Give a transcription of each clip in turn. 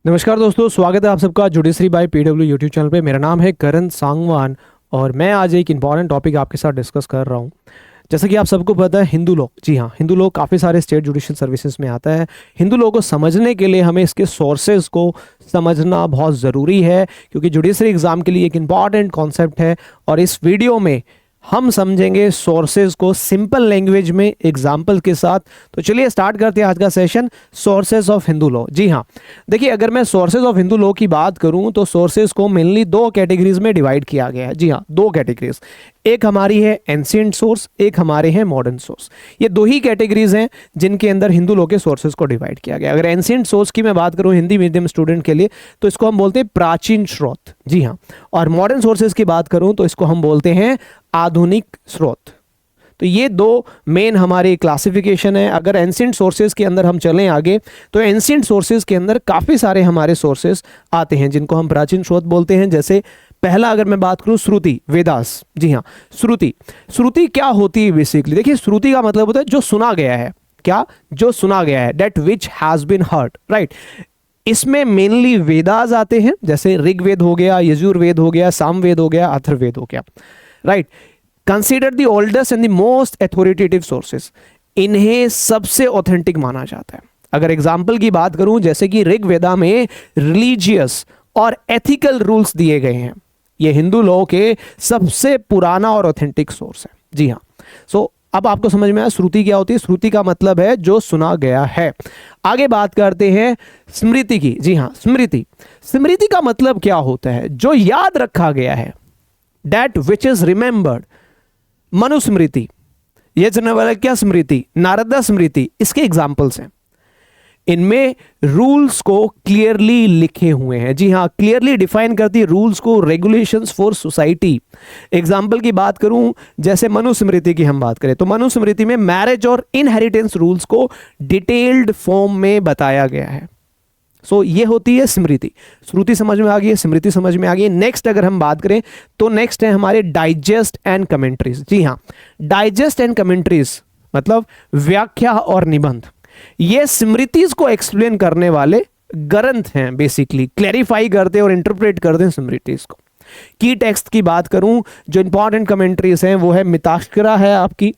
नमस्कार दोस्तों, स्वागत है आप सबका judiciary by PW YouTube channel पे। मेरा नाम है करण सांगवान और मैं आज एक इंपॉर्टेंट टॉपिक आपके साथ डिस्कस कर रहा हूँ। जैसा कि आप सबको पता है, हिंदू लॉ, जी हाँ, हिंदू लॉ काफ़ी सारे स्टेट जुडिशियल सर्विसेज में आता है। हिंदू लॉ को समझने के लिए हमें इसके सोर्सेज को समझना बहुत ज़रूरी है, क्योंकि जुडिशरी एग्ज़ाम के लिए एक इम्पॉर्टेंट कॉन्सेप्ट है। और इस वीडियो में हम समझेंगे सोर्सेज को सिंपल लैंग्वेज में एग्जाम्पल के साथ। तो चलिए स्टार्ट करते हैं आज का session, sources of Hindu law. जी हाँ, देखिए, अगर मैं सोर्सेज ऑफ हिंदू लॉ की बात करूं तो सोर्सेज को मेनली दो कैटेगरीज में डिवाइड किया गया है। जी हाँ, दो कैटेगरीज, एक हमारी है एंशिएंट सोर्स, एक हमारे हैं मॉडर्न सोर्स। ये दो ही कैटेगरीज हैं जिनके अंदर हिंदू लॉ के सोर्सेज को डिवाइड किया गया। अगर एंशिएंट सोर्स की मैं बात करूं हिंदी मीडियम स्टूडेंट के लिए, तो इसको हम बोलते हैं प्राचीन स्रोत। जी हाँ, और मॉडर्न सोर्सेज की बात करूं तो इसको हम बोलते हैं आधुनिक स्रोत। तो ये दो मेन हमारी क्लासिफिकेशन है। अगर एंशिएंट सोर्सेज के अंदर हम चलें आगे, तो एंशिएंट सोर्सेज के अंदर काफ़ी सारे हमारे सोर्सेज आते हैं जिनको हम प्राचीन स्रोत बोलते हैं। जैसे पहला अगर मैं बात करूं, श्रुति, वेदास। जी हाँ, श्रुति। श्रुति क्या होती है बेसिकली? देखिए, श्रुति का मतलब होता है जो सुना गया है। क्या? जो सुना गया है, that which has been heard, right. इसमें मेनली वेदास आते हैं, जैसे ऋग्वेद हो गया, यजुर्वेद हो गया, सामवेद हो गया, अथर्ववेद हो गया, right. Consider the oldest and the most authoritative sources. इन्हें सबसे ऑथेंटिक माना जाता है। अगर एग्जाम्पल की बात करूं, जैसे कि ऋग्वेदा में रिलीजियस और एथिकल रूल्स दिए गए हैं। ये हिंदू लॉ के सबसे पुराना और ऑथेंटिक सोर्स है। जी हाँ, सो अब आपको समझ में आया श्रुति क्या होती है। श्रुति का मतलब है जो सुना गया है। आगे बात करते हैं स्मृति की। जी हाँ, स्मृति। स्मृति का मतलब क्या होता है? जो याद रखा गया है, that which is remembered. Manusmriti, Yajnavalkya Smriti, Narada Smriti, इसके एग्जाम्पल्स हैं। इनमें रूल्स को क्लियरली लिखे हुए हैं। जी हाँ, क्लियरली डिफाइन करती है रूल्स को, रेगुलेशंस फॉर सोसाइटी। एग्जाम्पल की बात करूं, जैसे मनुस्मृति की हम बात करें, तो मनुस्मृति में मैरिज और इनहेरिटेंस रूल्स को डिटेल्ड फॉर्म में बताया गया है। सो ये होती है स्मृति। श्रुति समझ में आ गई है, स्मृति समझ में आ गई है। नेक्स्ट अगर हम बात करें तो नेक्स्ट है हमारे डाइजेस्ट एंड कमेंट्रीज। जी हाँ, डाइजेस्ट एंड कमेंट्रीज मतलब व्याख्या और निबंध। ये स्मृतिज को एक्सप्लेन करने वाले ग्रंथ हैं, बेसिकली क्लैरिफाई करते हैं और इंटरप्रेट करते हैं स्मृतिज को। की टेक्स्ट की बात करूं, जो इंपॉर्टेंट कमेंट्रीज हैं वो है मिताक्षरा है आपकी,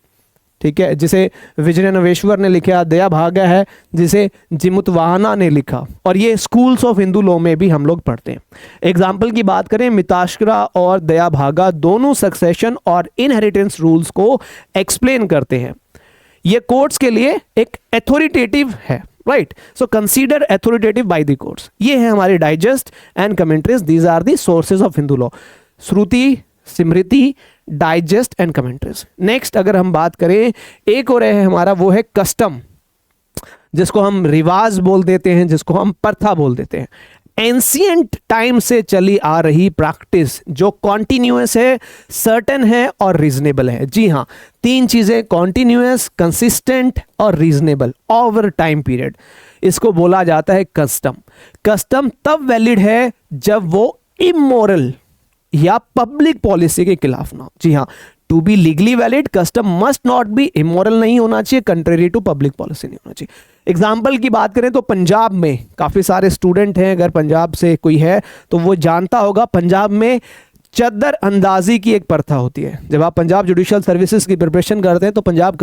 ठीक है, जिसे विजय नवेश्वर ने लिखा, दया भागा है जिसे जिमुतवाहना ने लिखा, और ये स्कूल्स ऑफ हिंदू लॉ में भी हम लोग पढ़ते हैं। एग्जाम्पल की बात करें, मिताक्षरा और दया भागा दोनों सक्सेशन और इनहेरिटेंस रूल्स को एक्सप्लेन करते हैं। ये कोर्ट्स के लिए एक अथॉरिटेटिव है, right. So consider authoritative by the courts. ये है हमारे digest and commentaries. These are the sources of Hindu law, Shruti, Smriti, digest and commentaries. Next अगर हम बात करें, एक और है हमारा, वो है कस्टम, जिसको हम रिवाज बोल देते हैं, जिसको हम प्रथा बोल देते हैं। एंशिएंट टाइम से चली आ रही प्रैक्टिस जो कॉन्टिन्यूअस है, सर्टेन है और रीजनेबल है। जी हाँ, तीन चीजें, कॉन्टिन्यूअस, कंसिस्टेंट और रीजनेबल ओवर टाइम पीरियड, इसको बोला जाता है कस्टम। कस्टम तब वैलिड है जब वो इमोरल या पब्लिक पॉलिसी के खिलाफ ना हो। जी हाँ, to be legally valid custom must not be immoral नहीं होना चाहिए, कंट्रेरी टू पब्लिक पॉलिसी नहीं होना चाहिए। एग्जाम्पल की बात करें तो पंजाब में काफ़ी सारे स्टूडेंट हैं, अगर पंजाब से कोई है तो वो जानता होगा, पंजाब में चद्दर अंदाजी की एक प्रथा होती है। जब आप पंजाब जुडिशियल सर्विसेज की प्रिपरेशन करते हैं तो पंजाब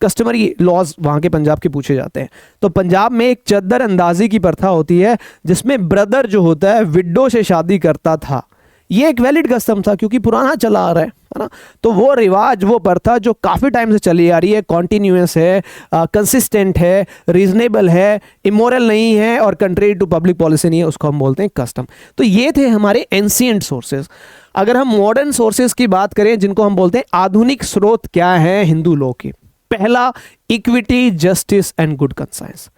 कस्टमरी लॉज वहाँ के पंजाब के पूछे जाते हैं। तो पंजाब में एक चद्दर अंदाजी की प्रथा होती है, जिसमें ब्रदर जो होता है विडो से शादी करता था। ये एक वैलिड कस्टम था क्योंकि पुराना चला आ रहा है ना। तो वो रिवाज, वो प्रथा जो काफ़ी टाइम से चली आ रही है, कॉन्टिन्यूअस है, कंसिस्टेंट है, रीजनेबल है, इमोरल नहीं है और कंट्री टू पब्लिक पॉलिसी नहीं है, उसको हम बोलते हैं कस्टम। तो ये थे हमारे एंशिएंट सोर्सेज। अगर हम मॉडर्न सोर्सेज की बात करें, जिनको हम बोलते हैं आधुनिक स्रोत, क्या है हिंदू लॉ के? पहला, equity, justice and good conscience,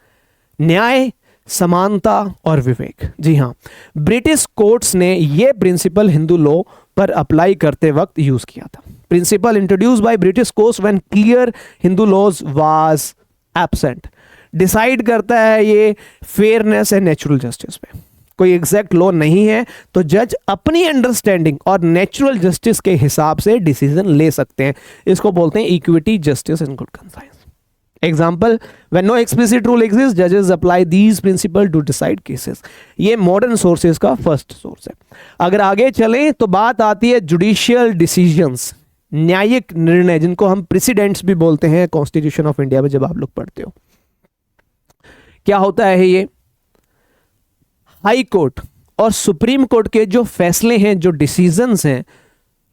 न्याय, समानता और विवेक। जी हाँ, ब्रिटिश कोर्ट्स ने ये प्रिंसिपल हिंदू लॉ पर अप्लाई करते वक्त यूज किया था। Principle introduced by British courts when clear Hindu laws was absent. Decide करता है ये फेयरनेस एंड नेचुरल जस्टिस पे। कोई एग्जैक्ट लॉ नहीं है तो जज अपनी अंडरस्टैंडिंग और नेचुरल जस्टिस के हिसाब से डिसीजन ले सकते हैं। इसको बोलते हैं equity, justice and good conscience. Example, when no explicit rule exist जजेस apply these principle to decide cases. ये मॉडर्न सोर्सेज का फर्स्ट सोर्स है। अगर आगे चलें तो बात आती है जुडिशियल डिसीजंस, न्यायिक निर्णय, जिनको हम प्रेसिडेंट्स भी बोलते हैं कॉन्स्टिट्यूशन ऑफ इंडिया में जब आप लोग पढ़ते हो। क्या होता है ये? हाई कोर्ट और सुप्रीम कोर्ट के जो फैसले हैं, जो डिसीजंस हैं,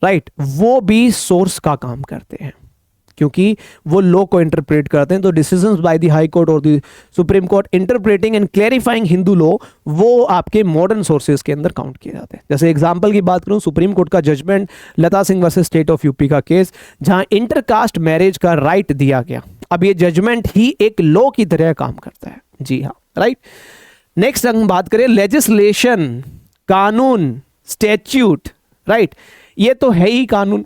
राइट, वो भी सोर्स का काम करते हैं, क्योंकि वो लॉ को इंटरप्रेट करते हैं। तो decisions by the high court और the supreme court interpreting and clarifying Hindu law, वो आपके मॉडर्न सोर्सेज के अंदर काउंट किए जाते हैं। जैसे एग्जांपल की बात करूं, सुप्रीम कोर्ट का judgment Lata Singh versus state of UP का केस, जहां इंटरकास्ट मैरिज का राइट दिया गया। अब ये जजमेंट ही एक लॉ की तरह काम करता है। जी हाँ, राइट। नेक्स्ट हम बात करें लेजिस्लेशन, कानून, स्टैट्यूट, राइट, ये तो है ही कानून।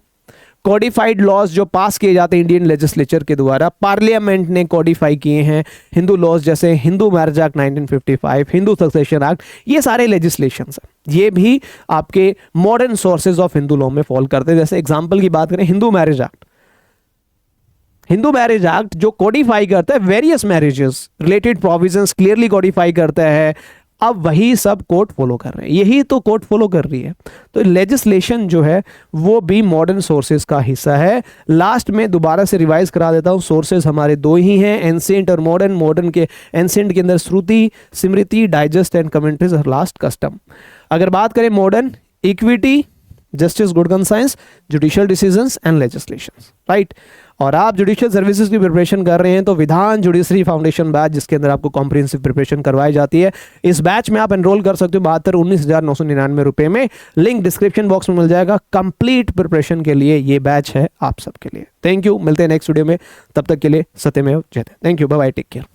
कोडिफाइड लॉज जो पास किए जाते हैं इंडियन लेजिस्लेचर के द्वारा, पार्लियामेंट ने कोडिफाई किए हैं हिंदू लॉज, जैसे Hindu marriage act 1955, Hindu succession act, ये सारे लेजिस्लेशंस हैं। ये भी आपके modern sources of Hindu law में फॉल करते हैं। जैसे एग्जांपल की बात करें, Hindu marriage act, Hindu marriage act जो कोडिफाई करता है various marriages, related provisions clearly Codify करता है। अब वही सब कोर्ट फॉलो कर रहे हैं, यही तो कोर्ट फॉलो कर रही है। तो लेजिस्लेशन जो है वो भी मॉडर्न सोर्सेज का हिस्सा है। लास्ट में दोबारा से रिवाइज करा देता हूँ, सोर्सेज हमारे दो ही हैं, एंशिएंट और मॉडर्न। मॉडर्न के एंशिएंट के अंदर श्रुति, स्मृति, डाइजेस्ट एंड कमेंट्रीज और लास्ट कस्टम। अगर बात करें modern, equity, justice, good conscience, judicial decisions and legislations, right. और आप जुडिशियल सर्विसेज की प्रिपरेशन कर रहे हैं तो विधान जुडिशरी फाउंडेशन बैच, जिसके अंदर आपको कॉम्प्रिहेंसिव प्रिपरेशन करवाई जाती है, इस बैच में आप एनरोल कर सकते हो 72-19,999 रुपए में। लिंक डिस्क्रिप्शन बॉक्स में मिल जाएगा। कंप्लीट प्रिपरेशन के लिए ये बैच है आप सबके लिए। थैंक यू, मिलते हैं नेक्स्ट वीडियो में, तब तक के लिए सत्यमेव जयते। Thank you, bye bye, take care.